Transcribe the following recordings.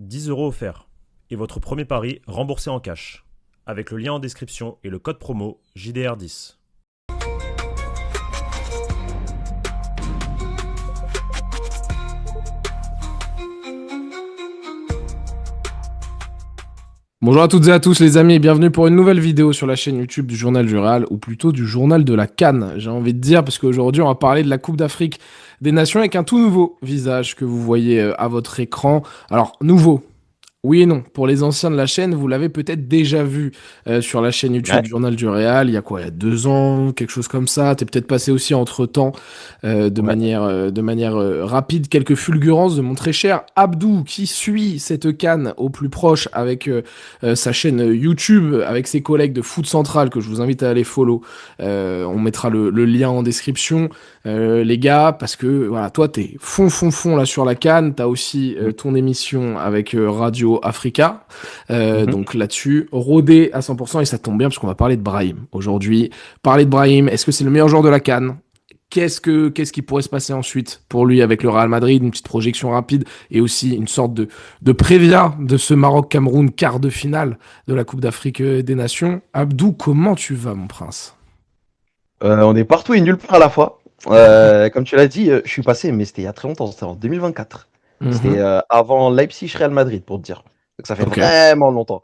10 € offerts. Et votre premier pari remboursé en cash. Avec le lien en description et le code promo JDR10. Bonjour à toutes et à tous les amis et bienvenue pour une nouvelle vidéo sur la chaîne YouTube du Journal du Real, ou plutôt du Journal de la CAN, j'ai envie de dire, parce qu'aujourd'hui on va parler de la Coupe d'Afrique des Nations avec un tout nouveau visage que vous voyez à votre écran. Alors nouveau, oui et non. Pour les anciens de la chaîne, vous l'avez peut-être déjà vu sur la chaîne YouTube Ouais. du Journal du Real. Il y a quoi? Il y a 2 ans, quelque chose comme ça. T'es peut-être passé aussi entre-temps Ouais. de manière rapide quelques fulgurances de mon très cher Abdou qui suit cette CAN au plus proche avec sa chaîne YouTube, avec ses collègues de Foot Central que je vous invite à aller follow. On mettra le lien en description. Les gars, parce que voilà, toi t'es fond là sur la CAN, t'as aussi Mm. ton émission avec Radio Africa, Mhm. donc là-dessus, rodé à 100% et ça tombe bien parce qu'on va parler de Brahim aujourd'hui. Parler de Brahim, est-ce que c'est le meilleur joueur de la CAN? Qu'est-ce qui pourrait se passer ensuite pour lui avec le Real Madrid? Une petite projection rapide et aussi une sorte de prévia de ce Maroc-Cameroun quart de finale de la Coupe d'Afrique des Nations. Abdou, comment tu vas mon prince? On est partout et nulle part à la fois. Comme tu l'as dit, je suis passé, mais c'était il y a très longtemps, c'était en 2024. C'était Mhm. avant Leipzig-Real Madrid, pour te dire. Donc ça fait Ok. vraiment longtemps.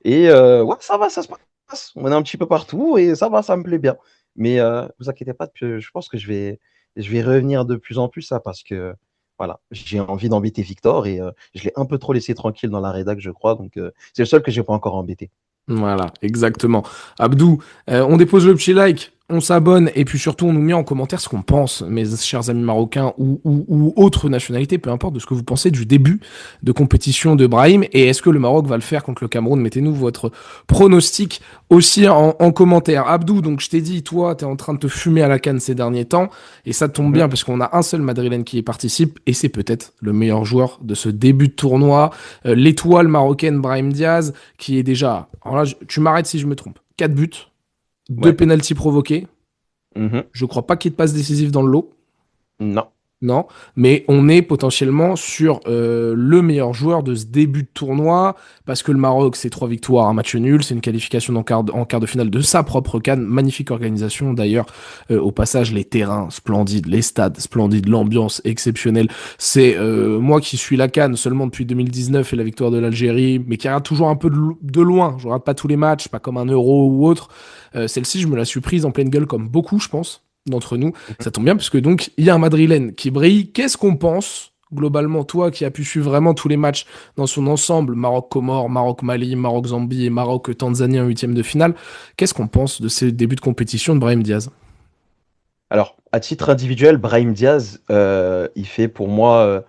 Et ouais, ça va, ça se passe. On est un petit peu partout et ça va, ça me plaît bien. Mais vous inquiétez pas, je pense que je vais revenir de plus en plus ça parce que voilà, j'ai envie d'embêter Victor et je l'ai un peu trop laissé tranquille dans la rédac, je crois. Donc c'est le seul que j'ai pas encore embêté. Voilà, exactement. Abdou, on dépose le petit like, on s'abonne et puis surtout on nous met en commentaire ce qu'on pense, mes chers amis marocains ou autres nationalités, peu importe, de ce que vous pensez du début de compétition de Brahim et est-ce que le Maroc va le faire contre le Cameroun? Mettez-nous votre pronostic aussi en commentaire. Abdou, donc je t'ai dit, toi, tu es en train de te fumer à la canne ces derniers temps et ça tombe Mhm. bien parce qu'on a un seul Madrilène qui y participe et c'est peut-être le meilleur joueur de ce début de tournoi, l'étoile marocaine Brahim Diaz qui est déjà, alors là, tu m'arrêtes si je me trompe, 4 buts, 2 Ouais. pénaltys provoqués. Mhm. Je crois pas qu'il y ait de passe décisive dans le lot. Non. Non, mais on est potentiellement sur le meilleur joueur de ce début de tournoi, parce que le Maroc, c'est 3 victoires, un match nul, c'est une qualification en quart de finale de sa propre CAN, magnifique organisation d'ailleurs, au passage les terrains splendides, les stades splendides, l'ambiance exceptionnelle, c'est moi qui suis la CAN seulement depuis 2019 et la victoire de l'Algérie, mais qui regarde toujours un peu de loin, je regarde pas tous les matchs, pas comme un Euro ou autre. Celle-ci je me la suis prise en pleine gueule comme beaucoup je pense d'entre nous. Mhm. Ça tombe bien parce que donc il y a un Madrilène qui brille. Qu'est-ce qu'on pense globalement, toi qui as pu suivre vraiment tous les matchs dans son ensemble, Maroc-Comore, Maroc-Mali, Maroc-Zambie et Maroc-Tanzanie en huitième de finale, qu'est-ce qu'on pense de ces débuts de compétition de Brahim Diaz? Alors, à titre individuel, Brahim Diaz, il fait pour moi.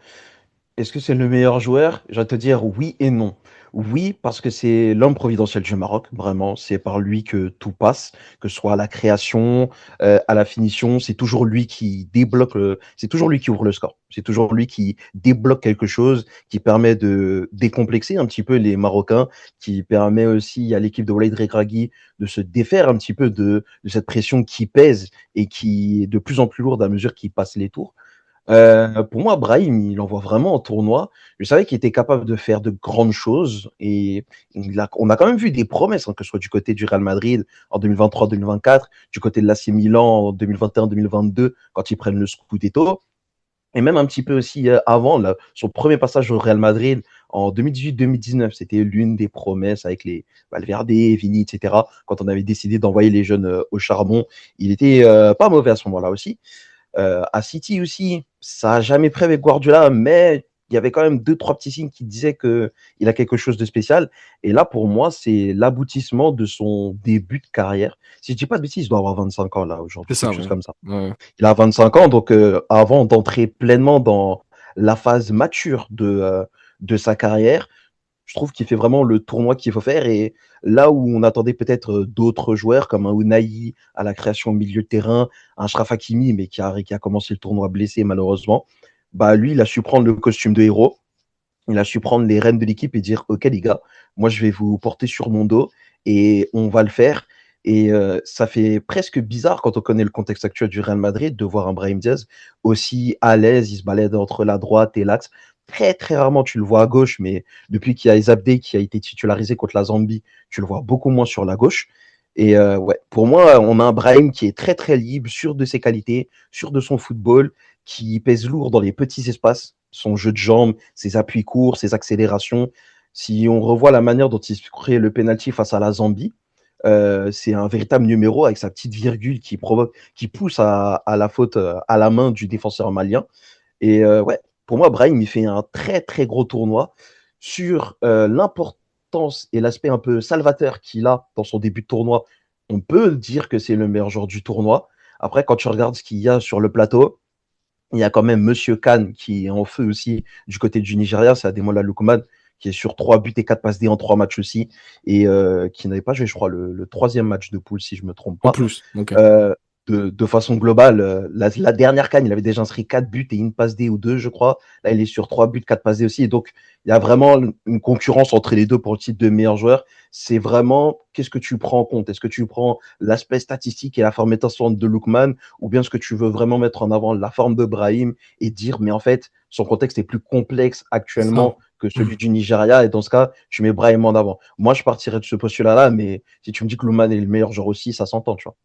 Est-ce que c'est le meilleur joueur? Je vais te dire oui et non. Oui, parce que c'est l'homme providentiel du Maroc, vraiment. C'est par lui que tout passe, que ce soit à la création, à la finition. C'est toujours lui qui débloque, c'est toujours lui qui ouvre le score. C'est toujours lui qui débloque quelque chose, qui permet de décomplexer un petit peu les Marocains, qui permet aussi à l'équipe de Walid Regragui de se défaire un petit peu de cette pression qui pèse et qui est de plus en plus lourde à mesure qu'il passe les tours. Pour moi, Brahim, il envoie vraiment en tournoi. Je savais qu'il était capable de faire de grandes choses et on a quand même vu des promesses, hein, que ce soit du côté du Real Madrid en 2023-2024, du côté de l'AC Milan en 2021-2022 quand ils prennent le Scudetto, et même un petit peu aussi avant, là, son premier passage au Real Madrid en 2018-2019, c'était l'une des promesses avec les Valverde, Vini, etc. Quand on avait décidé d'envoyer les jeunes au charbon, il était pas mauvais à ce moment-là aussi. À City aussi, ça n'a jamais pris avec Guardiola, mais il y avait quand même deux, trois petits signes qui disaient qu'il a quelque chose de spécial. Et là, pour moi, c'est l'aboutissement de son début de carrière. Si je dis pas de bêtises, il doit avoir 25 ans là C'est aujourd'hui, ça, quelque chose ouais. comme ça. Ouais. Il a 25 ans, donc avant d'entrer pleinement dans la phase mature de sa carrière, je trouve qu'il fait vraiment le tournoi qu'il faut faire. Et là où on attendait peut-être d'autres joueurs comme un Unai à la création au milieu de terrain, un Achraf Hakimi, mais qui a commencé le tournoi blessé malheureusement, bah lui, il a su prendre le costume de héros. Il a su prendre les rênes de l'équipe et dire: Ok, les gars, moi je vais vous porter sur mon dos et on va le faire. Et ça fait presque bizarre quand on connaît le contexte actuel du Real Madrid de voir un Brahim Diaz aussi à l'aise. Il se balade entre la droite et l'axe. très très rarement tu le vois à gauche, mais depuis qu'il y a Ezabde qui a été titularisé contre la Zambie, tu le vois beaucoup moins sur la gauche. Et ouais, pour moi, on a un Brahim qui est très très libre, sûr de ses qualités, sûr de son football, qui pèse lourd dans les petits espaces, son jeu de jambes, ses appuis courts, ses accélérations. Si on revoit la manière dont il se crée le penalty face à la Zambie, c'est un véritable numéro avec sa petite virgule qui provoque, qui pousse à la faute à la main du défenseur malien. Et ouais, pour moi, Brahim, il fait un très très gros tournoi sur l'importance et l'aspect un peu salvateur qu'il a dans son début de tournoi. On peut dire que c'est le meilleur joueur du tournoi. Après, quand tu regardes ce qu'il y a sur le plateau, il y a quand même Monsieur Khan qui est en feu aussi du côté du Nigeria, c'est Ademola Lookman qui est sur 3 buts et 4 passes D en 3 matchs aussi, et qui n'avait pas joué, je crois, le troisième match de poule, si je me trompe En pas. plus, ok. De façon globale, la dernière CAN, il avait déjà inscrit 4 buts et une passe D ou 2, je crois. Là, il est sur 3 buts, 4 passes D aussi. Et donc, il y a vraiment une concurrence entre les deux pour le titre de meilleur joueur. C'est vraiment, qu'est-ce que tu prends en compte? Est-ce que tu prends l'aspect statistique et la forme étincelante de Lookman, ou bien est-ce que tu veux vraiment mettre en avant la forme de Brahim et dire, mais en fait, son contexte est plus complexe actuellement que celui du Nigeria, et dans ce cas, tu mets Brahim en avant. Moi, je partirais de ce postulat-là, mais si tu me dis que Lookman est le meilleur joueur aussi, ça s'entend, tu vois.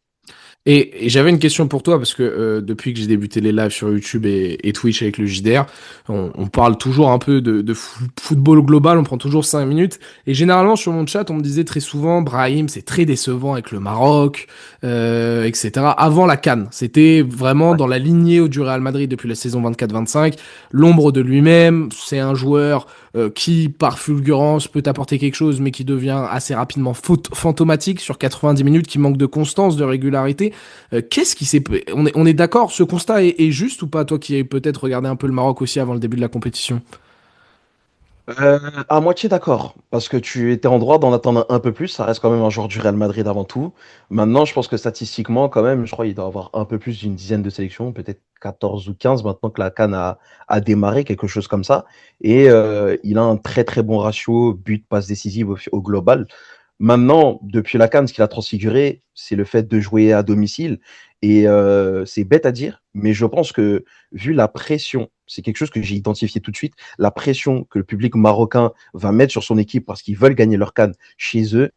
Et j'avais une question pour toi, parce que depuis que j'ai débuté les lives sur YouTube et Twitch avec le JDR, on parle toujours un peu de football global, on prend toujours 5 minutes. Et généralement, sur mon chat, on me disait très souvent, Brahim, c'est très décevant avec le Maroc, etc. Avant la CAN, c'était vraiment Ouais. dans la lignée du Real Madrid depuis la saison 24-25, l'ombre de lui-même, c'est un joueur qui, par fulgurance, peut apporter quelque chose, mais qui devient assez rapidement fantomatique sur 90 minutes, qui manque de constance, de régularité. Qu'est-ce qui s'est... On est d'accord, ce constat est juste ou pas, toi qui as peut-être regardé un peu le Maroc aussi avant le début de la compétition? À moitié d'accord, parce que tu étais en droit d'en attendre un peu plus. Ça reste quand même un joueur du Real Madrid avant tout. Maintenant, je pense que statistiquement, quand même, je crois qu'il doit avoir un peu plus d'une dizaine de sélections, peut-être 14 ou 15 maintenant que la CAN a démarré, quelque chose comme ça. Et il a un très très bon ratio but-passe décisive au global. Maintenant, depuis la CAN, ce qu'il a transfiguré, c'est le fait de jouer à domicile. Et c'est bête à dire, mais je pense que vu la pression, c'est quelque chose que j'ai identifié tout de suite, la pression que le public marocain va mettre sur son équipe parce qu'ils veulent gagner leur CAN chez eux,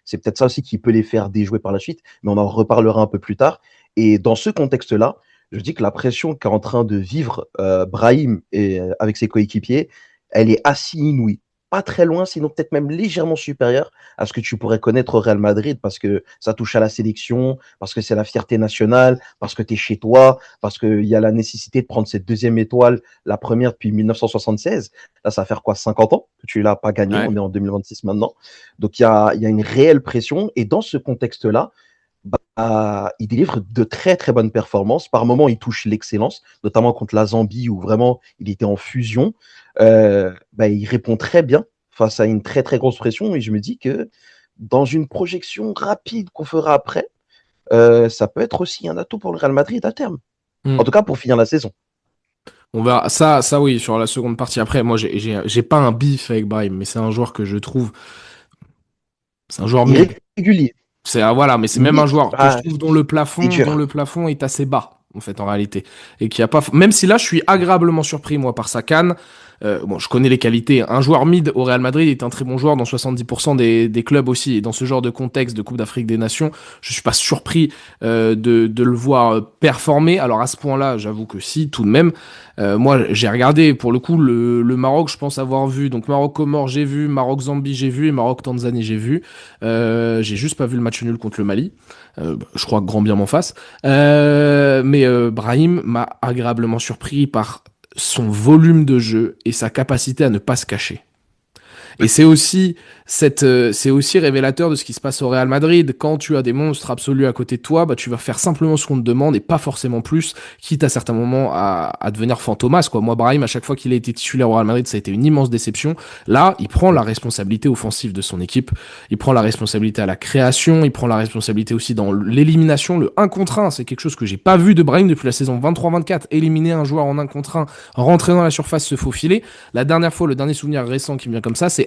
c'est peut-être ça aussi qui peut les faire déjouer par la suite, mais on en reparlera un peu plus tard. Et dans ce contexte-là, je dis que la pression qu'est en train de vivre Brahim et, avec ses coéquipiers, elle est assez inouïe. Pas très loin, sinon peut-être même légèrement supérieure à ce que tu pourrais connaître au Real Madrid, parce que ça touche à la sélection, parce que c'est la fierté nationale, parce que tu es chez toi, parce qu'il y a la nécessité de prendre cette deuxième étoile, la première depuis 1976. Là, ça va faire quoi, 50 ans que tu l'as pas gagné, Ouais. on est en 2026 maintenant. Donc il y a une réelle pression, et dans ce contexte-là, il délivre de très très bonnes performances. Par moments, il touche l'excellence, notamment contre la Zambie où vraiment il était en fusion. Il répond très bien face à une très très grosse pression, et je me dis que dans une projection rapide qu'on fera après, ça peut être aussi un atout pour le Real Madrid à terme. En Hmm. tout cas, pour finir la saison. On verra. Ça oui, sur la seconde partie. Après, moi, j'ai pas un bif avec Brahim, mais c'est un joueur que je trouve. C'est un joueur mid. Irrégulier. Voilà, mais c'est même un Mid, joueur que je trouve c'est dont dur. le plafond est assez bas, en fait, en réalité. Et qui a pas, même si là, je suis agréablement surpris, moi, par sa canne. Bon, je connais les qualités. Un joueur mid au Real Madrid est un très bon joueur dans 70% des clubs aussi. Et dans ce genre de contexte de Coupe d'Afrique des Nations, je suis pas surpris de le voir performer. Alors, à ce point-là, j'avoue que si, tout de même. Moi, j'ai regardé, pour le coup, le Maroc, je pense avoir vu. Donc, Maroc-Comores, j'ai vu. Maroc-Zambie, j'ai vu. Et Maroc-Tanzanie, j'ai vu. J'ai juste pas vu le match nul contre le Mali. Je crois que grand bien m'en fasse. Mais Brahim m'a agréablement surpris par son volume de jeu et sa capacité à ne pas se cacher. Et c'est aussi révélateur de ce qui se passe au Real Madrid. Quand tu as des monstres absolus à côté de toi, bah, tu vas faire simplement ce qu'on te demande et pas forcément plus, quitte à certains moments à devenir fantomas, quoi. Moi, Brahim, à chaque fois qu'il a été titulaire au Real Madrid, ça a été une immense déception. Là, il prend la responsabilité offensive de son équipe. Il prend la responsabilité à la création. Il prend la responsabilité aussi dans l'élimination. Le 1 contre 1, c'est quelque chose que j'ai pas vu de Brahim depuis la saison 23-24. Éliminer un joueur en 1 contre 1, rentrer dans la surface, se faufiler. La dernière fois, le dernier souvenir récent qui me vient comme ça, c'est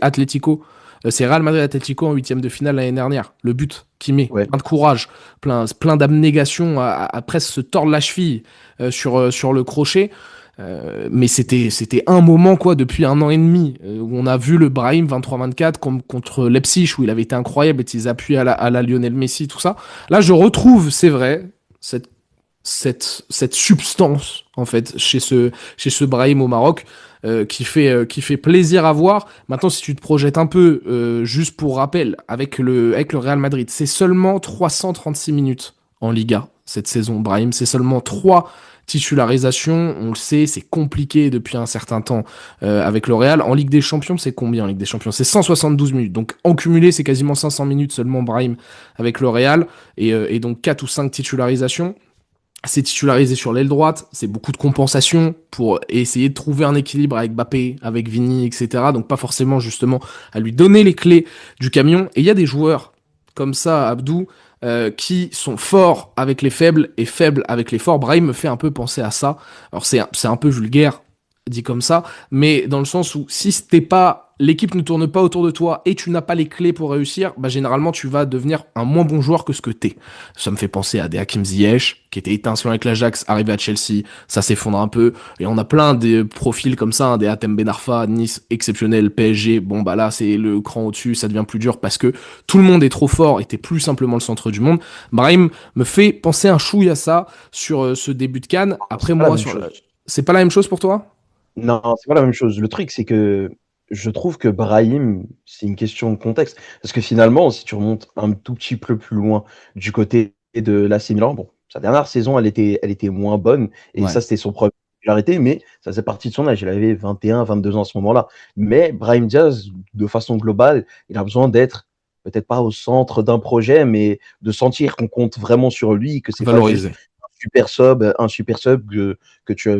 Real Madrid Atlético en huitième de finale l'année dernière. Le but qu'il met, Ouais. plein de courage, plein d'abnégation, à presque se tordre la cheville sur le crochet. Mais c'était un moment quoi depuis 1 an et demi où on a vu le Brahim 23-24 contre Leipzig où il avait été incroyable et ses appuis à la Lionel Messi, tout ça. Là, je retrouve, c'est vrai, cette substance en fait chez ce Brahim au Maroc qui fait plaisir à voir. Maintenant, si tu te projettes un peu, juste pour rappel, avec le Real Madrid, c'est seulement 336 minutes en Liga cette saison. Brahim, c'est seulement 3 titularisations. On le sait, c'est compliqué depuis un certain temps avec le Real. En Ligue des Champions, c'est combien en Ligue des Champions? C'est 172 minutes. Donc en cumulé, c'est quasiment 500 minutes seulement Brahim avec le Real. Et donc 4 ou 5 titularisations. C'est titularisé sur l'aile droite, c'est beaucoup de compensation pour essayer de trouver un équilibre avec Mbappé, avec Vini, etc. Donc pas forcément justement à lui donner les clés du camion. Et il y a des joueurs comme ça, Abdou, qui sont forts avec les faibles et faibles avec les forts. Brahim me fait un peu penser à ça. Alors c'est un peu vulgaire dit comme ça, mais dans le sens où si t'es pas l'équipe ne tourne pas autour de toi et tu n'as pas les clés pour réussir, bah généralement tu vas devenir un moins bon joueur que ce que t'es. Ça me fait penser à des Hakim Ziyech, qui était étincelant avec l'Ajax, arrivé à Chelsea, ça s'effondre un peu. Et on a plein de profils comme ça, hein, des Hatem Ben Arfa, Nice, exceptionnel, PSG. Bon, bah là, c'est le cran au-dessus, ça devient plus dur parce que tout le monde est trop fort et t'es plus simplement le centre du monde. Brahim me fait penser un chouille à ça sur ce début de CAN. Après, C'est pas la moi, même chose. c'est pas la même chose pour toi? Non, c'est pas la même chose. Le truc, c'est que je trouve que Brahim, c'est une question de contexte. Parce que finalement, si tu remontes un tout petit peu plus loin du côté de l'AC Milan, bon, sa dernière saison, elle était moins bonne. Et Ouais, ça, c'était son problème. Il a arrêté, mais ça faisait partie de son âge. Il avait 21, 22 ans à ce moment-là. Mais Brahim Diaz, de façon globale, il a besoin d'être peut-être pas au centre d'un projet, mais de sentir qu'on compte vraiment sur lui, que c'est pas juste valorisé. un super sub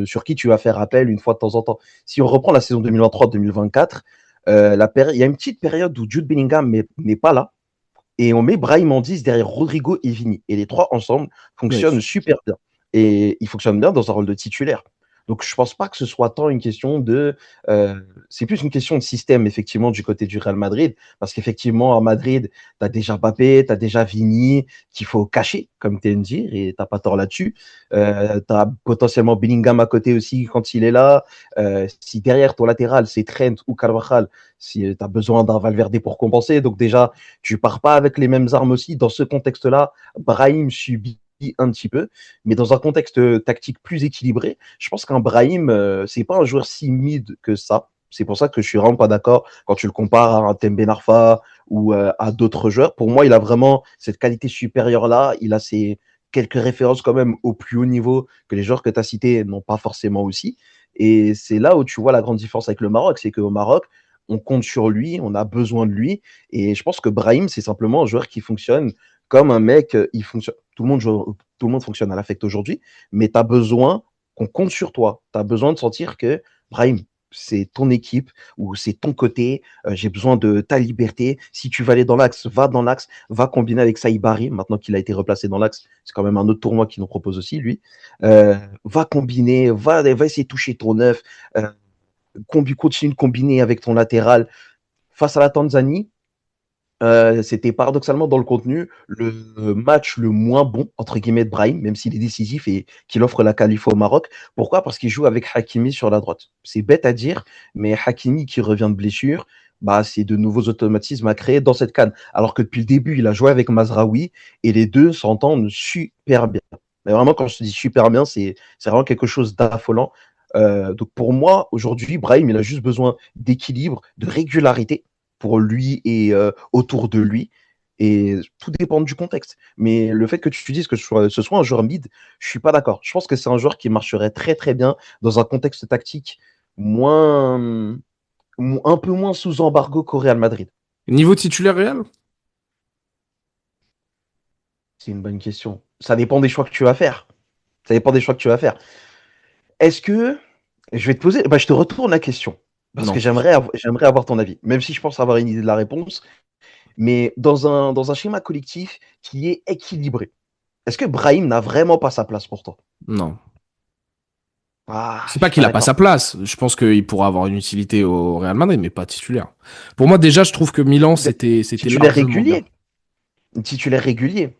sur qui tu vas faire appel une fois de temps en temps. Si on reprend la saison 2023-2024, il y a une petite période où Jude Bellingham n'est pas là et on met Brahim en 10 derrière Rodrigo et Vini. Et les trois ensemble Ouais, fonctionnent super bien. Et ils fonctionnent bien dans un rôle de titulaire. Donc je pense pas que ce soit tant une question de... c'est plus une question de système, effectivement, du côté du Real Madrid. Parce qu'effectivement, à Madrid, tu as déjà Mbappé, tu as déjà Vini, qu'il faut cacher, comme tu dire, et t'as pas tort là-dessus. Tu as potentiellement Bellingham à côté aussi quand il est là. Si derrière ton latéral, c'est Trent ou Carvajal, si tu as besoin d'un Valverde pour compenser. Donc déjà, tu pars pas avec les mêmes armes aussi. Dans ce contexte-là, Brahim subit un petit peu, mais dans un contexte tactique plus équilibré, je pense qu'un Brahim, c'est pas un joueur si mid que ça. C'est pour ça que je suis vraiment pas d'accord quand tu le compares à un Tembe Narfa ou à d'autres joueurs. Pour moi, il a vraiment cette qualité supérieure-là. Il a ces quelques références quand même au plus haut niveau que les joueurs que tu as cités n'ont pas forcément aussi. Et c'est là où tu vois la grande différence avec le Maroc, c'est qu'au Maroc, on compte sur lui, on a besoin de lui. Et je pense que Brahim, c'est simplement un joueur qui fonctionne comme un mec, il fonctionne. Tout le monde fonctionne à l'affect aujourd'hui, mais tu as besoin qu'on compte sur toi. Tu as besoin de sentir que, Brahim, c'est ton équipe ou c'est ton côté. J'ai besoin de ta liberté. Si tu veux aller dans l'axe, va combiner avec Saïbari. Maintenant qu'il a été replacé dans l'axe, c'est quand même un autre tournoi qui nous propose aussi, lui. Va combiner, va essayer de toucher ton neuf. Continue de combiner avec ton latéral. Face à la Tanzanie, c'était paradoxalement dans le contenu le match le moins bon, entre guillemets, de Brahim, même s'il est décisif et qu'il offre la qualif au Maroc. Pourquoi? Parce qu'il joue avec Hakimi sur la droite. C'est bête à dire, mais Hakimi qui revient de blessure, bah, c'est de nouveaux automatismes à créer dans cette CAN. Alors que depuis le début, il a joué avec Mazraoui et les deux s'entendent super bien. Mais vraiment, quand je te dis super bien, c'est vraiment quelque chose d'affolant. Donc pour moi, aujourd'hui, Brahim, il a juste besoin d'équilibre, de régularité pour lui et autour de lui. Et tout dépend du contexte. Mais le fait que tu dises que ce soit un joueur mid, je suis pas d'accord. Je pense que c'est un joueur qui marcherait très très bien dans un contexte tactique moins, un peu moins sous embargo qu'au Real Madrid. Niveau titulaire Real? C'est une bonne question. Ça dépend des choix que tu vas faire. Ça dépend des choix que tu vas faire. Est-ce que je vais te poser, bah, je te retourne la question parce que Non. j'aimerais avoir ton avis, même si je pense avoir une idée de la réponse. Mais dans un schéma collectif qui est équilibré, est-ce que Brahim n'a vraiment pas sa place pour toi? Non. Ah, C'est je pas suis qu'il pas a pas sa d'accord. place. Je pense qu'il pourra avoir une utilité au Real Madrid, mais pas titulaire. Pour moi, déjà, je trouve que Milan, c'était Titulaire largement bien. régulier. Titulaire régulier.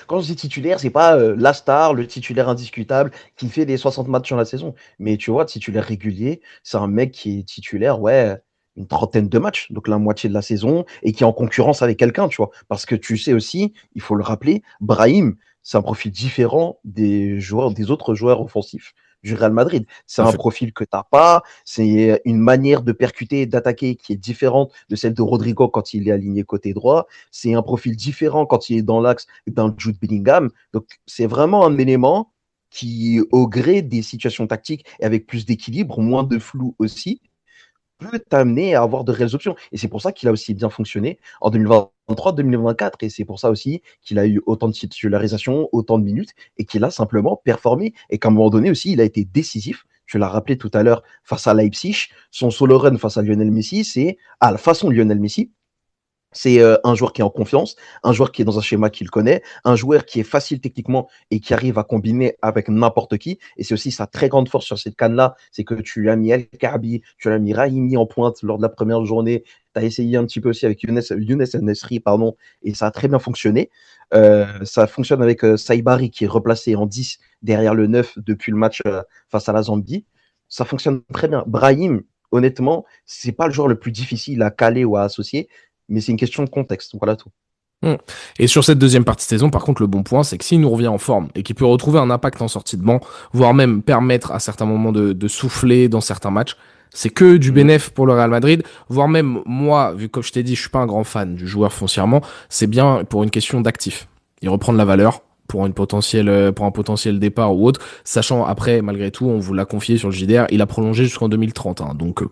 Quand je dis titulaire, c'est pas la star, le titulaire indiscutable qui fait les 60 matchs dans la saison. Mais tu vois, titulaire régulier, c'est un mec qui est titulaire, ouais, une trentaine de matchs, donc la moitié de la saison, et qui est en concurrence avec quelqu'un, tu vois. Parce que tu sais aussi, il faut le rappeler, Brahim, c'est un profil différent des autres joueurs offensifs du Real Madrid. C'est un Parfait. profil que t'as pas, c'est une manière de percuter et d'attaquer qui est différente de celle de Rodrigo quand il est aligné côté droit. C'est un profil différent quand il est dans l'axe d'un Jude Bellingham. Donc, c'est vraiment un élément qui, au gré des situations tactiques et avec plus d'équilibre, moins de flou aussi, peut t'amener à avoir de réelles options. Et c'est pour ça qu'il a aussi bien fonctionné en 2023-2024. Et c'est pour ça aussi qu'il a eu autant de titularisations, autant de minutes, et qu'il a simplement performé. Et qu'à un moment donné aussi, il a été décisif. Je l'ai rappelé tout à l'heure face à Leipzig. Son solo run face à Lionel Messi, c'est à la façon de Lionel Messi. C'est un joueur qui est en confiance, un joueur qui est dans un schéma qu'il connaît, un joueur qui est facile techniquement et qui arrive à combiner avec n'importe qui. Et c'est aussi sa très grande force sur cette canne-là, c'est que tu as mis El Kaabi, tu as mis Rahimi en pointe lors de la première journée. Tu as essayé un petit peu aussi avec Younes El Nesri, pardon, et ça a très bien fonctionné. Ça fonctionne avec Saibari qui est replacé en 10 derrière le 9 depuis le match face à la Zambie. Ça fonctionne très bien. Brahim, honnêtement, c'est pas le joueur le plus difficile à caler ou à associer, mais c'est une question de contexte, voilà tout. Et sur cette deuxième partie de saison, par contre, le bon point, c'est que s'il nous revient en forme et qu'il peut retrouver un impact en sortie de banc, voire même permettre à certains moments de souffler dans certains matchs, c'est que du bénéf pour le Real Madrid, voire même moi, vu que comme je t'ai dit, je suis pas un grand fan du joueur foncièrement, c'est bien pour une question d'actif. Il reprend de la valeur pour pour un potentiel départ ou autre, sachant après, malgré tout, on vous l'a confié sur le JDR, il a prolongé jusqu'en 2030, hein, donc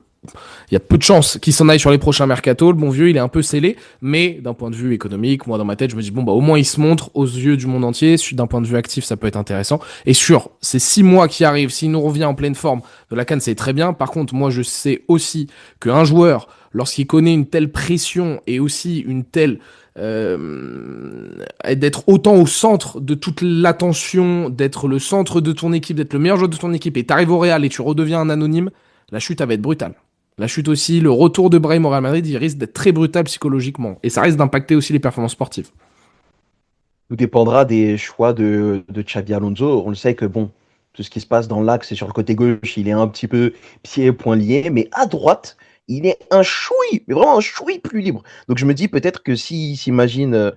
il y a peu de chances qu'il s'en aille sur les prochains mercatos. Le bon vieux, il est un peu scellé, mais d'un point de vue économique, moi dans ma tête, je me dis bon bah au moins il se montre aux yeux du monde entier. D'un point de vue actif, ça peut être intéressant. Et sur ces 6 mois qui arrivent, s'il nous revient en pleine forme de la CAN, c'est très bien. Par contre, moi je sais aussi qu'un joueur, lorsqu'il connaît une telle pression et aussi une telle d'être autant au centre de toute l'attention, d'être le centre de ton équipe, d'être le meilleur joueur de ton équipe, et t'arrives au Real et tu redeviens un anonyme, la chute elle va être brutale. La chute aussi, le retour de Brahim au Real Madrid, il risque d'être très brutal psychologiquement. Et ça risque d'impacter aussi les performances sportives. Tout dépendra des choix de Xabi Alonso. On le sait que bon, tout ce qui se passe dans l'axe et sur le côté gauche, il est un petit peu pieds et poings liés, mais à droite, il est un chouï, mais vraiment un chouï plus libre. Donc je me dis peut-être que s'il s'imagine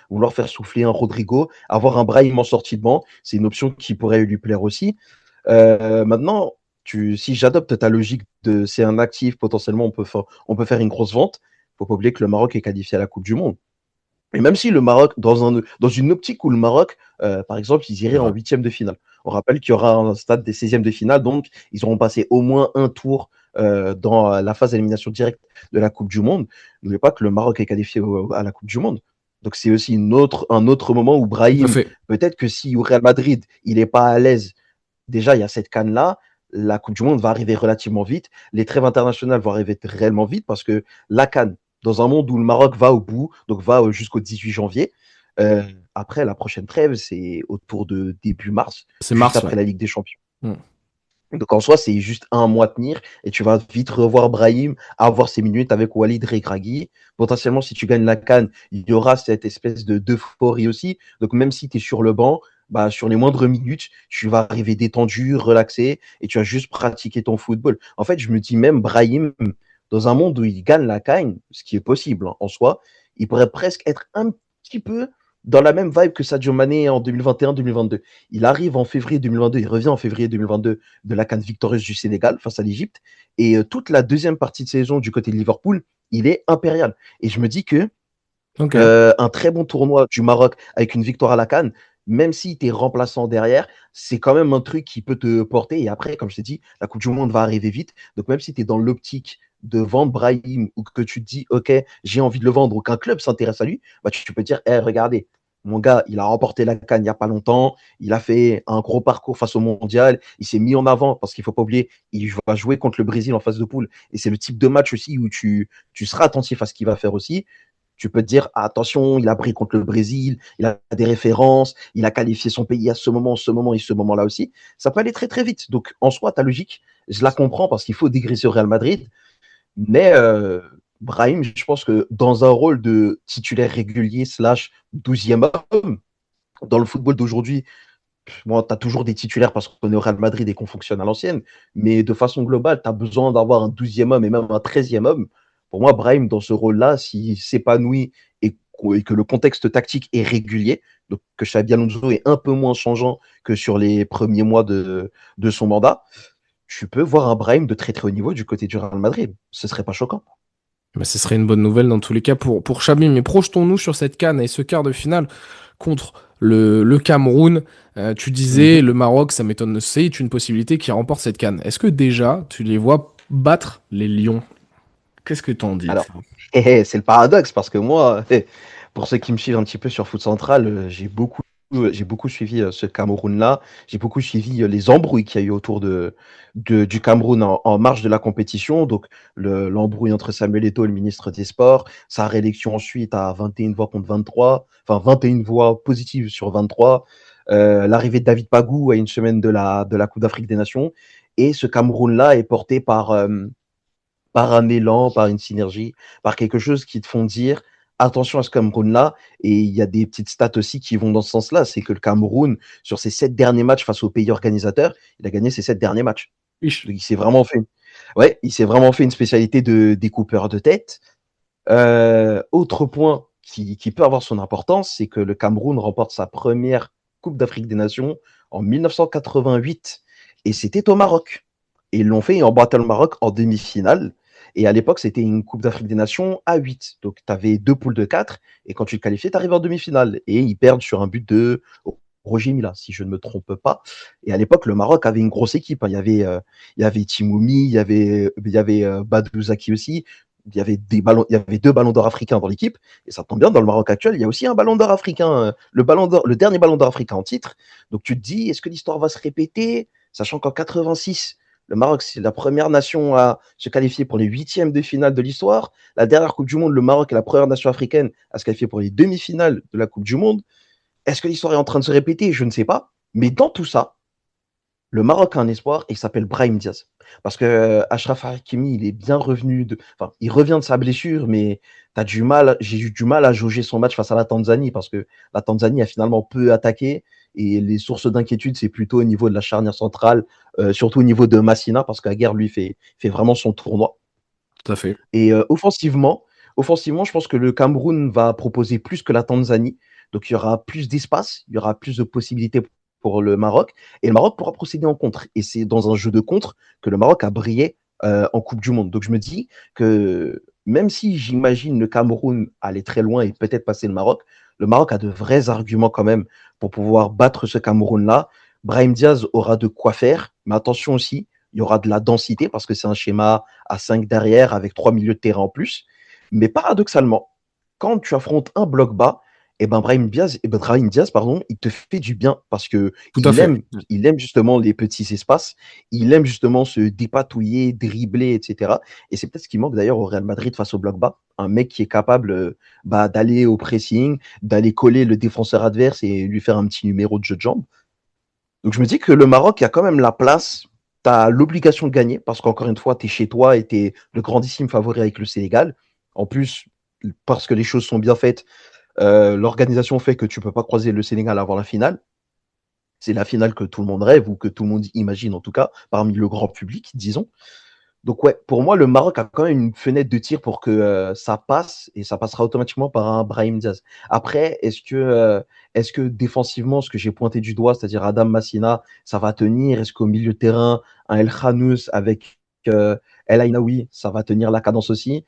vouloir faire souffler un Rodrigo, avoir un Brahim en sortie de banc, c'est une option qui pourrait lui plaire aussi. Maintenant, si j'adopte ta logique de c'est un actif, potentiellement on peut faire une grosse vente, faut pas oublier que le Maroc est qualifié à la Coupe du Monde. Et même si le Maroc, dans une optique où le Maroc, par exemple, ils iraient C'est en vrai. huitième de finale. On rappelle qu'il y aura un stade des 16e de finale, donc ils auront passé au moins un tour dans la phase d'élimination directe de la Coupe du Monde. N'oubliez pas que le Maroc est qualifié à la Coupe du Monde. Donc c'est aussi un autre moment où Tout à Brahim, fait. peut-être que si au Real Madrid, il n'est pas à l'aise, déjà il y a cette canne-là, la Coupe du Monde va arriver relativement vite, les trêves internationales vont arriver réellement vite parce que la canne, dans un monde où le Maroc va au bout, donc va jusqu'au 18 janvier. Euh, Après, la prochaine trêve, c'est autour de début mars, C'est juste Mars, ouais. après la Ligue des Champions. Mm. Donc en soi, c'est juste un mois à tenir et tu vas vite revoir Brahim, avoir ses minutes avec Walid Regragui. Potentiellement, si tu gagnes la CAN, il y aura cette espèce d'euphorie aussi. Donc même si tu es sur le banc, bah, sur les moindres minutes, tu vas arriver détendu, relaxé et tu vas juste pratiquer ton football. En fait, je me dis même Brahim, dans un monde où il gagne la CAN, ce qui est possible en soi, il pourrait presque être un petit peu dans la même vibe que Sadio Mané en 2021-2022. Il arrive en février 2022, il revient en février 2022 de la CAN victorieuse du Sénégal face à l'Égypte. Et toute la deuxième partie de saison du côté de Liverpool, il est impérial. Et je me dis que Ok. un très bon tournoi du Maroc avec une victoire à la CAN, même si tu es remplaçant derrière, c'est quand même un truc qui peut te porter. Et après, comme je t'ai dit, la Coupe du Monde va arriver vite. Donc même si tu es dans l'optique de vendre Brahim ou que tu te dis, OK, j'ai envie de le vendre ou qu'un club s'intéresse à lui, bah, tu peux dire, hey, regardez, mon gars, il a remporté la CAN il n'y a pas longtemps, il a fait un gros parcours face au mondial, il s'est mis en avant parce qu'il ne faut pas oublier, il va jouer contre le Brésil en phase de poule. Et c'est le type de match aussi où tu seras attentif à ce qu'il va faire aussi. Tu peux te dire, ah, attention, il a pris contre le Brésil, il a des références, il a qualifié son pays à ce moment et ce moment-là aussi. Ça peut aller très très vite. Donc en soi, ta logique, je la comprends parce qu'il faut dégraisser au Real Madrid. Mais Brahim, je pense que dans un rôle de titulaire régulier slash 12e homme, Dans le football d'aujourd'hui, bon, tu as toujours des titulaires parce qu'on est au Real Madrid et qu'on fonctionne à l'ancienne, mais de façon globale, tu as besoin d'avoir un 12e homme et même un 13e homme. Pour moi, Brahim, dans ce rôle-là, s'il s'épanouit et que le contexte tactique est régulier, donc que Xabi Alonso est un peu moins changeant que sur les premiers mois de son mandat, tu peux voir un Brahim de très très haut niveau du côté du Real Madrid. Ce serait pas choquant. Mais ce serait une bonne nouvelle dans tous les cas pour Xabi. Mais projetons-nous sur cette CAN et ce quart de finale contre le Cameroun. Tu disais, Mhm. le Maroc, ça m'étonne, c'est une possibilité qui remporte cette CAN. Est-ce que déjà, tu les vois battre les Lions? Qu'est-ce que t'en dis de Alors, ça? c'est le paradoxe parce que moi, pour ceux qui me suivent un petit peu sur Foot Central, j'ai beaucoup suivi ce Cameroun-là. J'ai beaucoup suivi les embrouilles qu'il y a eu autour du Cameroun en marge de la compétition. Donc, l'embrouille entre Samuel Eto'o, le ministre des Sports, sa réélection ensuite à 21 voix contre 23, enfin 21 voix positives sur 23, l'arrivée de David Pagou à une semaine de la Coupe d'Afrique des Nations. Et ce Cameroun-là est porté par un élan, par une synergie, par quelque chose qui te font dire attention à ce Cameroun-là. Et il y a des petites stats aussi qui vont dans ce sens-là. C'est que le Cameroun, sur ses 7 derniers matchs face aux pays organisateurs, il a gagné ses 7 derniers matchs. Ish. Donc, il s'est vraiment fait une spécialité de découpeur de tête. Autre point qui peut avoir son importance, c'est que le Cameroun remporte sa première Coupe d'Afrique des Nations en 1988. Et c'était au Maroc. Et ils l'ont fait en battant le Maroc en demi-finale. Et à l'époque, c'était une Coupe d'Afrique des Nations à 8. Donc, tu avais 2 poules de 4. Et quand tu te qualifiais, tu arrives en demi-finale. Et ils perdent sur un but de Roger Mila, si je ne me trompe pas. Et à l'époque, le Maroc avait une grosse équipe. Il y avait Timoumi, il y avait Badou Zaki aussi. Il y avait 2 ballons d'or africains dans l'équipe. Et ça tombe bien, dans le Maroc actuel, il y a aussi un ballon d'or africain, le dernier ballon d'or africain en titre. Donc, tu te dis, est-ce que l'histoire va se répéter? Sachant qu'en 86, le Maroc, c'est la première nation à se qualifier pour les 8e de finale de l'histoire. La dernière Coupe du Monde, le Maroc est la première nation africaine à se qualifier pour les demi-finales de la Coupe du Monde. Est-ce que l'histoire est en train de se répéter? Je ne sais pas. Mais dans tout ça, le Maroc a un espoir et il s'appelle Brahim Diaz. Parce que Achraf Hakimi, il est bien revenu enfin, il revient de sa blessure, mais j'ai eu du mal à jauger son match face à la Tanzanie parce que la Tanzanie a finalement peu attaqué et les sources d'inquiétude, c'est plutôt au niveau de la charnière centrale, surtout au niveau de Massina parce qu'Aguerd, lui, fait vraiment son tournoi. Tout à fait. Et offensivement, je pense que le Cameroun va proposer plus que la Tanzanie. Donc, il y aura plus d'espace, il y aura plus de possibilités pour le Maroc. Et le Maroc pourra procéder en contre. Et c'est dans un jeu de contre que le Maroc a brillé en Coupe du Monde. Donc, je me dis que même si j'imagine le Cameroun aller très loin et peut-être passer le Maroc a de vrais arguments quand même pour pouvoir battre ce Cameroun-là. Brahim Diaz aura de quoi faire, mais attention aussi, il y aura de la densité parce que c'est un schéma à 5 derrière avec 3 milieux de terrain en plus. Mais paradoxalement, quand tu affrontes un bloc bas, Brahim Diaz, pardon, il te fait du bien parce que Tout à fait. il aime justement les petits espaces, il aime justement se dépatouiller, dribbler, etc. Et c'est peut-être ce qui manque d'ailleurs au Real Madrid face au bloc bas, un mec qui est capable d'aller au pressing, d'aller coller le défenseur adverse et lui faire un petit numéro de jeu de jambes. Donc je me dis que le Maroc a quand même la place, tu as l'obligation de gagner parce qu'encore une fois, tu es chez toi et tu es le grandissime favori avec le Sénégal. En plus, parce que les choses sont bien faites, l'organisation fait que tu peux pas croiser le Sénégal avant la finale. C'est la finale que tout le monde rêve ou que tout le monde imagine en tout cas, parmi le grand public, disons. Donc ouais, pour moi, le Maroc a quand même une fenêtre de tir pour que ça passe et ça passera automatiquement par un Brahim Diaz. Après, est-ce que défensivement, ce que j'ai pointé du doigt, c'est-à-dire Adam Massina, ça va tenir? Est-ce qu'au milieu de terrain, un El Khanous avec El Ainaoui, ça va tenir la cadence aussi?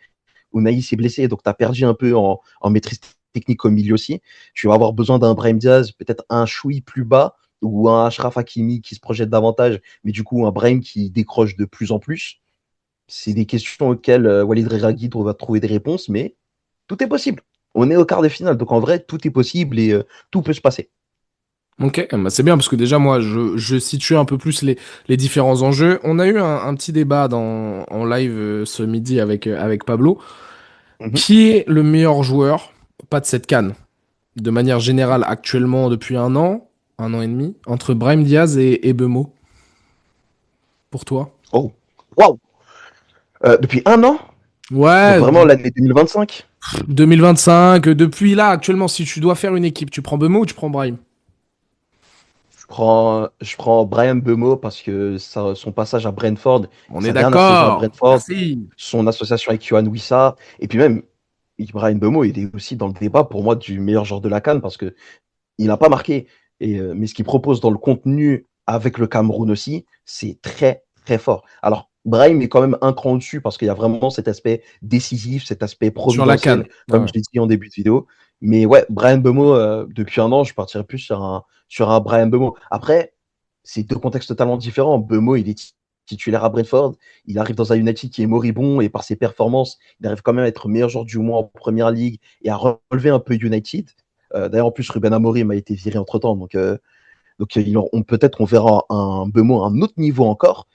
Ounaï s'est blessé, donc tu as perdu un peu en maîtrise technique au milieu aussi. Tu vas avoir besoin d'un Brahim Diaz, peut-être un Choui plus bas ou un Achraf Hakimi qui se projette davantage, mais du coup un Brahim qui décroche de plus en plus. C'est des questions auxquelles Walid Regragui va trouver des réponses, mais tout est possible. On est au quart de finale, donc en vrai, tout est possible et tout peut se passer. Ok, bah c'est bien parce que déjà moi je situe un peu plus les différents enjeux. On a eu un petit débat en live ce midi avec Pablo. Mhm. Qui est le meilleur joueur, pas de cette CAN, de manière générale actuellement depuis un an et demi, entre Brahim Diaz et Bemo, pour toi? Oh, waouh! Depuis un an? Donc Ouais, vraiment l'année 2025? 2025, depuis là actuellement, si tu dois faire une équipe, tu prends Bemo ou tu prends Brahim? je prends Brian Mbeumo parce que son passage à Brentford, On est sa dernière saison à d'accord. Brentford, Merci. son association avec Yohan Wissa, et puis même, Brian Mbeumo, il est aussi dans le débat pour moi du meilleur joueur de la CAN parce que il n'a pas marqué. Mais ce qu'il propose dans le contenu avec le Cameroun aussi, c'est très, très fort. Alors, Brahim est quand même un cran au-dessus parce qu'il y a vraiment cet aspect décisif, cet aspect Sur la CAN. providentiel, Ah comme ouais. je l'ai dit en début de vidéo. Mais ouais, Brian Bemo, depuis un an, je partirais plus sur un Brian Bemo. Après, c'est deux contextes totalement différents. Bemo, il est titulaire à Brentford. Il arrive dans un United qui est moribond et par ses performances, il arrive quand même à être meilleur joueur du mois en Première Ligue et à relever un peu United. D'ailleurs, en plus, Ruben Amorim a été viré entre-temps. Donc peut-être qu'on verra un Bemo à un autre niveau encore.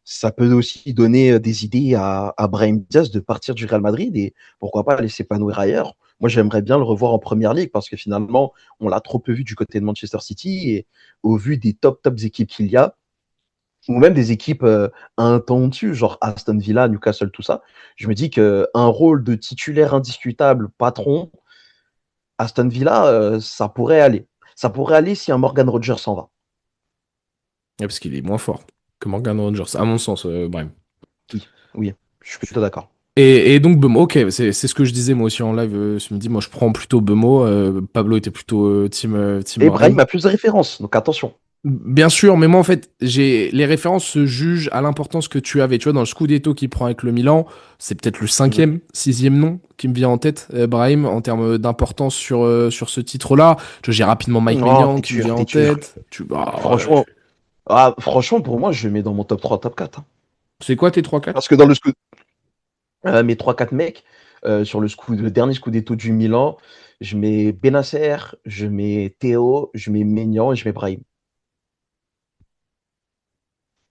Ça peut aussi donner des idées à Brahim Diaz de partir du Real Madrid et pourquoi pas aller s'épanouir ailleurs. Moi, j'aimerais bien le revoir en Première Ligue parce que finalement, on l'a trop peu vu du côté de Manchester City et au vu des tops équipes qu'il y a, ou même des équipes à un temps au-dessus, genre Aston Villa, Newcastle, tout ça, je me dis qu'un rôle de titulaire indiscutable, patron, Aston Villa, ça pourrait aller. Ça pourrait aller si un Morgan Rogers s'en va. Ouais, parce qu'il est moins fort que Morgan Rogers, à mon sens, Brahim. Oui, oui, je suis plutôt d'accord. Et donc Bemo, ok, c'est ce que je disais moi aussi en live ce midi. Moi, je prends plutôt Bemo. Pablo était plutôt team Et Brahim. Brahim a plus de références, donc attention. Bien sûr, mais moi en fait, les références se jugent à l'importance que tu avais. Tu vois, dans le Scudetto qu'il prend avec le Milan, c'est peut-être le Mhm. cinquième, sixième nom qui me vient en tête, Brahim, en termes d'importance sur ce titre-là. Tu vois, j'ai rapidement Mike Oh, Maignan t'es qui me dur, vient t'es en dur. tête. Franchement, franchement, pour moi, je le mets dans mon top 3, top 4, hein. C'est quoi tes trois quatre? Parce que dans mes trois quatre mecs, sur le dernier Scudetto du Milan, je mets Benacer, je mets Théo, je mets Maignan et je mets Brahim.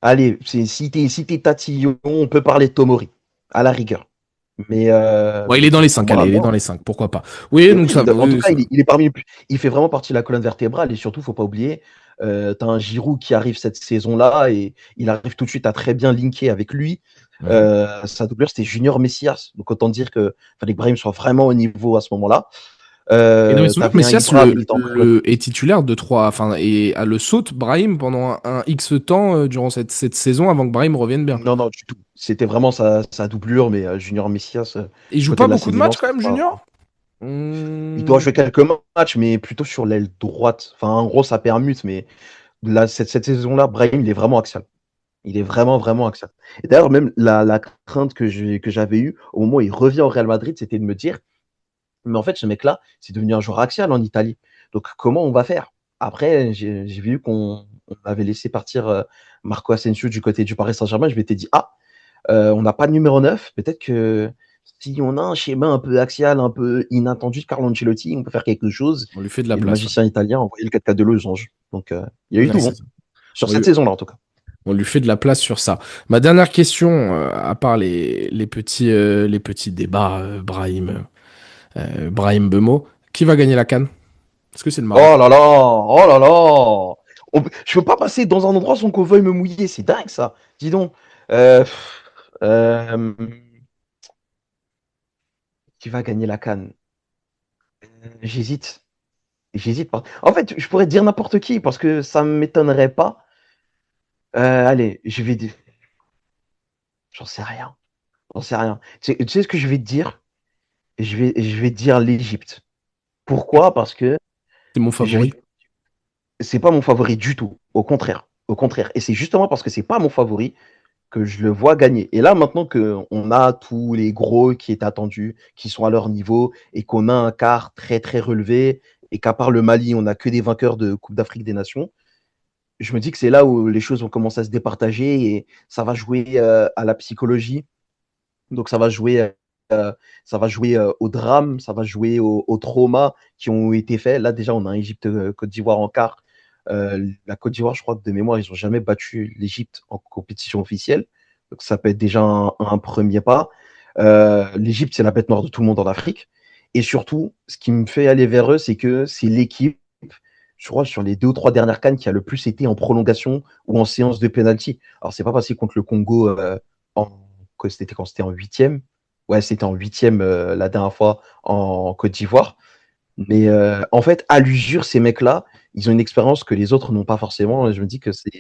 Allez, si t'es tatillon, on peut parler de Tomori, à la rigueur. Mais, Bon, il est dans les pour 5, allez, moi, il est dans non. les 5, pourquoi pas. Oui, Oui, donc ça. en tout Oui, cas, il est parmi les plus. Il fait vraiment partie de la colonne vertébrale et surtout, faut pas oublier, tu as un Giroud qui arrive cette saison-là et il arrive tout de suite à très bien linker avec lui. Mhm. Sa doublure, c'était Junior Messias. Donc autant dire que fallait que Brahim soit vraiment au niveau à ce moment-là. Et non, mais surtout que T'avais un Messias Ibra, mais il était encore jeune. est titulaire de 3, enfin, et a le saute Brahim pendant un X temps durant cette saison avant que Brahim revienne bien. Non, non, du tout. C'était vraiment sa doublure, mais Junior Messias, Il joue côté pas de la beaucoup de matchs Milan, quand c'était même, pas. Junior? Il doit Hmm. jouer quelques matchs, mais plutôt sur l'aile droite. Enfin, en gros, ça permute, mais là, cette saison-là, Brahim, il est vraiment axial. Il est vraiment, vraiment axial. Et d'ailleurs, même la crainte que j'avais eue au moment où il revient au Real Madrid, c'était de me dire, mais en fait, ce mec-là, c'est devenu un joueur axial en Italie. Donc, comment on va faire? Après, j'ai vu qu'on avait laissé partir Marco Asensio du côté du Paris Saint-Germain. Je m'étais dit, on n'a pas de numéro 9. Peut-être que si on a un schéma un peu axial, un peu inattendu de Carlo Ancelotti, on peut faire quelque chose. On lui fait de la Et le place, ouais. magicien italien a envoyé le 4-4 de losange. Donc, il y a eu Ouais, tout c'est bon. ça. Sur On cette lui, saison-là, en tout cas. on lui fait de la place sur ça. Ma dernière question, à part les petits débats, Brahim Bemo, qui va gagner la CAN? Est-ce que c'est le Oh Maroc? là là, oh là là. Je peux pas passer dans un endroit sans qu'on veuille me mouiller, c'est dingue ça. Dis donc. Euh, euh, qui va gagner la CAN? J'hésite. J'hésite pas. En fait, je pourrais dire n'importe qui parce que ça ne m'étonnerait pas. Allez, je vais dire. J'en sais rien. J'en sais rien. Tu sais ce que je vais te dire? Je vais te dire l'Égypte. Pourquoi? Parce que C'est mon je vais favori. c'est pas mon favori du tout. Au contraire. Au contraire. Et c'est justement parce que c'est pas mon favori que je le vois gagner. Et là, maintenant qu'on a tous les gros qui est attendus, qui sont à leur niveau, et qu'on a un quart très très relevé, et qu'à part le Mali, on n'a que des vainqueurs de Coupe d'Afrique des Nations, je me dis que c'est là où les choses vont commencer à se départager et ça va jouer à la psychologie. Donc ça va jouer au drame, ça va jouer au trauma qui ont été faits. Là, déjà, on a Égypte-Côte d'Ivoire en quart. La Côte d'Ivoire, je crois que de mémoire, ils n'ont jamais battu l'Égypte en compétition officielle. Donc ça peut être déjà un premier pas. L'Égypte, c'est la bête noire de tout le monde en Afrique. Et surtout, ce qui me fait aller vers eux, c'est que c'est l'équipe, je crois, sur les 2 ou 3 dernières CAN qui a le plus été en prolongation ou en séance de penalty. Alors, c'est pas passé contre le Congo en, c'était quand c'était en huitième. Ouais, c'était en huitième la dernière fois en Côte d'Ivoire. Mais en fait, à l'usure, ces mecs-là, ils ont une expérience que les autres n'ont pas forcément. Et je me dis que c'est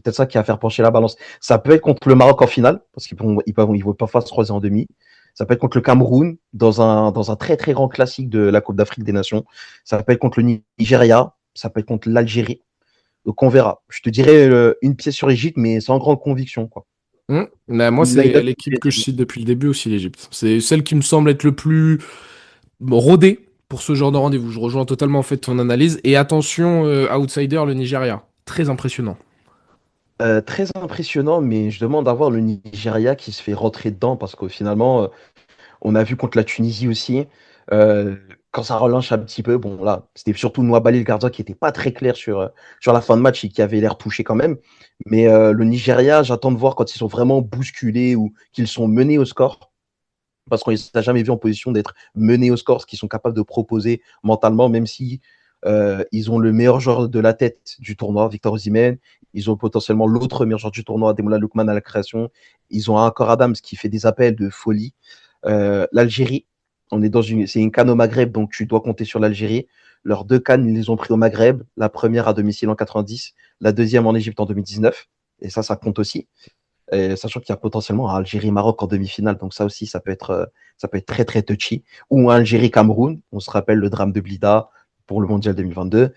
peut-être ça qui va faire pencher la balance. Ça peut être contre le Maroc en finale, parce qu'ils vont parfois se croiser en demi. Ça peut être contre le Cameroun dans un très très grand classique de la Coupe d'Afrique des Nations. Ça peut être contre le Nigeria. Ça peut être contre l'Algérie. Donc on verra. Je te dirais une pièce sur l'Égypte, mais sans grande conviction, quoi. Bah, moi, Une c'est line-up l'équipe que je cite depuis le début aussi, l'Égypte. C'est celle qui me semble être le plus rodée pour ce genre de rendez-vous. Je rejoins totalement en fait ton analyse. Et attention, outsider, le Nigeria. Très impressionnant. Très impressionnant, mais je demande à voir le Nigeria qui se fait rentrer dedans parce que finalement, on a vu contre la Tunisie aussi, euh, quand ça relâche un petit peu, bon là, c'était surtout Nwabali le gardien qui était pas très clair sur la fin de match et qui avait l'air touché quand même. Mais le Nigeria, j'attends de voir quand ils sont vraiment bousculés ou qu'ils sont menés au score. Parce qu'on ne les a jamais vus en position d'être menés au score, ce qu'ils sont capables de proposer mentalement, même si ils ont le meilleur joueur de la tête du tournoi, Victor Osimhen. Ils ont potentiellement l'autre meilleur joueur du tournoi, Ademola Lookman à la création. Ils ont encore Adams qui fait des appels de folie. L'Algérie, c'est une CAN au Maghreb, donc tu dois compter sur l'Algérie. Leurs deux CAN, ils les ont pris au Maghreb. La première à domicile en 90, la deuxième en Égypte en 2019. Et ça compte aussi. Et sachant qu'il y a potentiellement un Algérie-Maroc en demi-finale, donc ça aussi, ça peut être très très touchy. Ou un Algérie-Cameroun, on se rappelle le drame de Blida pour le Mondial 2022.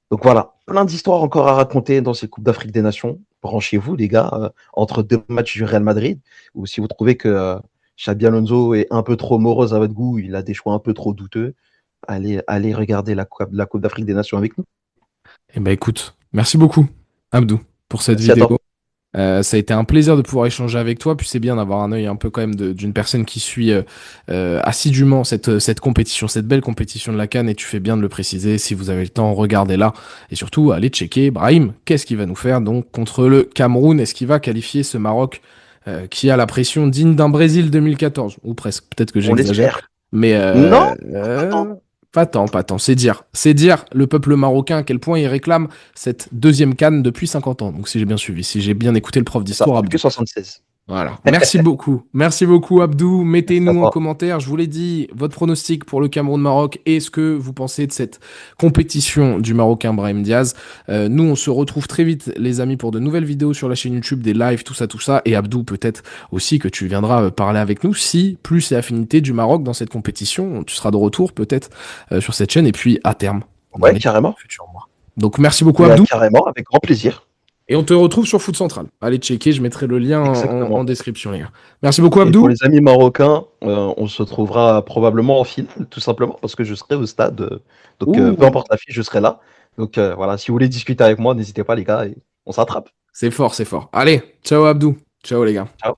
Donc voilà, plein d'histoires encore à raconter dans ces Coupes d'Afrique des Nations. Branchez-vous, les gars, entre deux matchs du Real Madrid, ou si vous trouvez que Xabi Alonso est un peu trop morose à votre goût, il a des choix un peu trop douteux, allez regarder la Coupe d'Afrique des Nations avec nous. Eh ben écoute, merci beaucoup, Abdou, pour cette Merci à vidéo. toi. Ça a été un plaisir de pouvoir échanger avec toi, puis c'est bien d'avoir un œil un peu quand même d'une personne qui suit assidûment cette compétition, cette belle compétition de la CAN, et tu fais bien de le préciser. Si vous avez le temps, regardez-la, et surtout allez checker Brahim, qu'est-ce qu'il va nous faire donc contre le Cameroun? Est-ce qu'il va qualifier ce Maroc qui a la pression digne d'un Brésil 2014, ou presque, peut-être que On j'exagère, l'espère. mais Non, attends. pas tant, c'est dire le peuple marocain à quel point il réclame cette deuxième CAN depuis 50 ans. Donc si j'ai bien suivi, si j'ai bien écouté le prof C'est ça, d'histoire, depuis Abdou. 76. Voilà. Merci beaucoup. Merci beaucoup, Abdou. Merci à Mettez-nous en toi. commentaire, je vous l'ai dit, votre pronostic pour le Cameroun-Maroc et ce que vous pensez de cette compétition du Marocain Brahim Diaz. Nous, on se retrouve très vite, les amis, pour de nouvelles vidéos sur la chaîne YouTube, des lives, tout ça, tout ça. Et Abdou, peut-être aussi que tu viendras parler avec nous si plus et affinité du Maroc dans cette compétition. Tu seras de retour, peut-être, sur cette chaîne et puis à terme, dans Ouais, les carrément. futurs mois. Donc, merci beaucoup, Mais Abdou. carrément, avec grand plaisir. Et on te retrouve sur Foot Central. Allez checker, je mettrai le lien en Exactement. description, les gars. Merci beaucoup, Et pour Abdou. les amis marocains, on se trouvera probablement en finale, tout simplement, parce que je serai au stade. Donc, peu Ouh, importe la fille, je serai là. Donc, voilà, si vous voulez discuter avec moi, n'hésitez pas, les gars, et on s'attrape. c'est fort, c'est fort. Allez, ciao Abdou. Ciao les gars. Ciao.